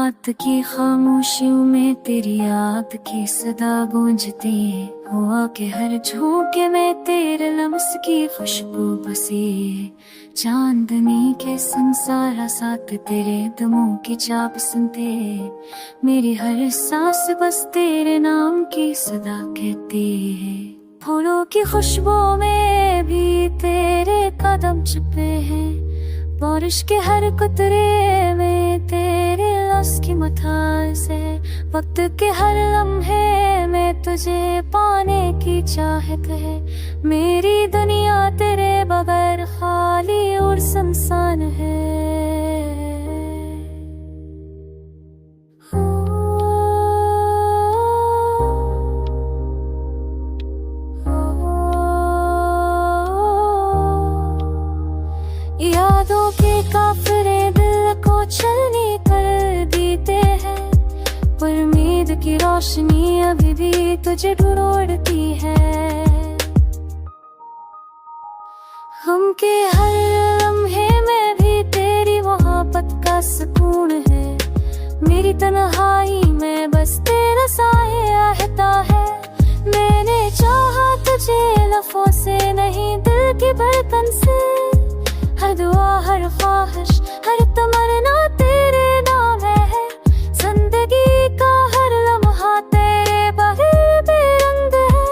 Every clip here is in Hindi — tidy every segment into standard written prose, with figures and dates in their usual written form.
रात की खामोशियों में तेरी याद की सदा गूंजती है। हुआ के हर झोंके में तेरे लम्स की खुशबू बसी है। चांदनी के संसारा साथ तेरे दमों की चाप सुनते है। मेरी हर सांस बस तेरे नाम की सदा कहती है। फूलों की खुशबू में भी तेरे कदम छुपे हैं। बारिश के हर कतरे में तेरे लफ्ज़ की मिठास है। वक्त के हर लम्हे में तुझे पाने की चाहत है। मेरी दुनिया तेरे बगैर खाली और सुनसान है। यादों के काफिले दिल को चलनी कर देते हैं। पर उम्मीद की रोशनी अभी भी तुझे ढूंढती है। हम के हर लम्हे में भी तेरी मोहब्बत का सुकून है। मेरी तन्हाई में बस तेरा साया आहता है। मैंने चाहा तुझे लफ्ज़ों से नहीं दिल की धड़कन से। हर दुआ हर ख्वाहिश हर तमन्ना तेरे नाम है। जिंदगी का हर लम्हा तेरे बगैर बेरंग है।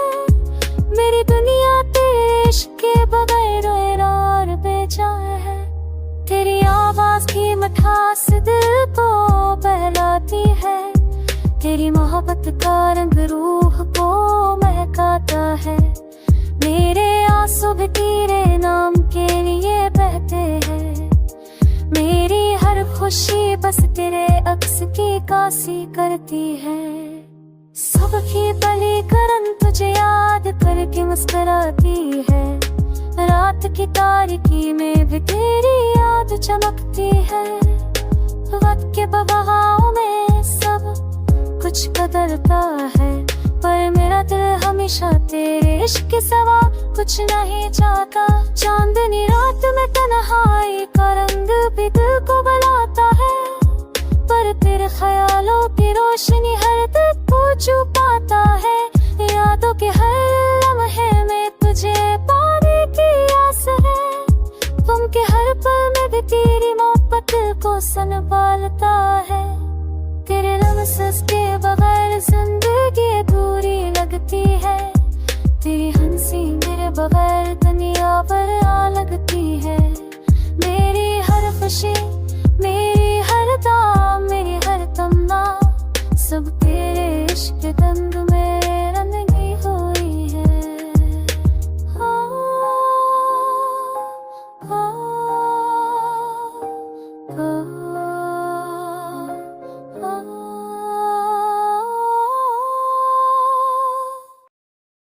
मेरी दुनिया तेरे इश्क के बगैर और बेजान है। तेरी आवाज की मिठास दिल को बहलाती है। तेरी मोहब्बत का रंग रूह को महकाता है। मेरे आंसू भी तेरे नाम के लिए बहते हैं। मेरी हर खुशी बस तेरे अक्स की कासी करती है। सबकी पली करन तुझे याद करके मुस्कुराती है। रात की तारीकी में भी तेरी याद चमकती है। वक्त के बहाव में सब कुछ बदलता है। पर मेरा दिल हमेशा तेरे इश्क के सिवा कुछ नहीं चाहता। चांदनी रात में तन्हाई का रंग भी दिल को बुलाता है। पर तेरे ख्यालों की रोशनी हर दिल को छुपाता है। यादों के हर लम्हे में तुझे पाने की आस है। तुम के हर पल में भी तेरी मोहब्बत को संभालता है। तेरे लम्स के बगैर जिंदगी अधूरी लगती है। तेरी हंसी मेरे बगैर दुनिया पर आ लगती है। मेरी हर खुशी मेरी हर दाम मेरी हर तमन्ना सब तेरे इश्क रंग में रंगी हुई है।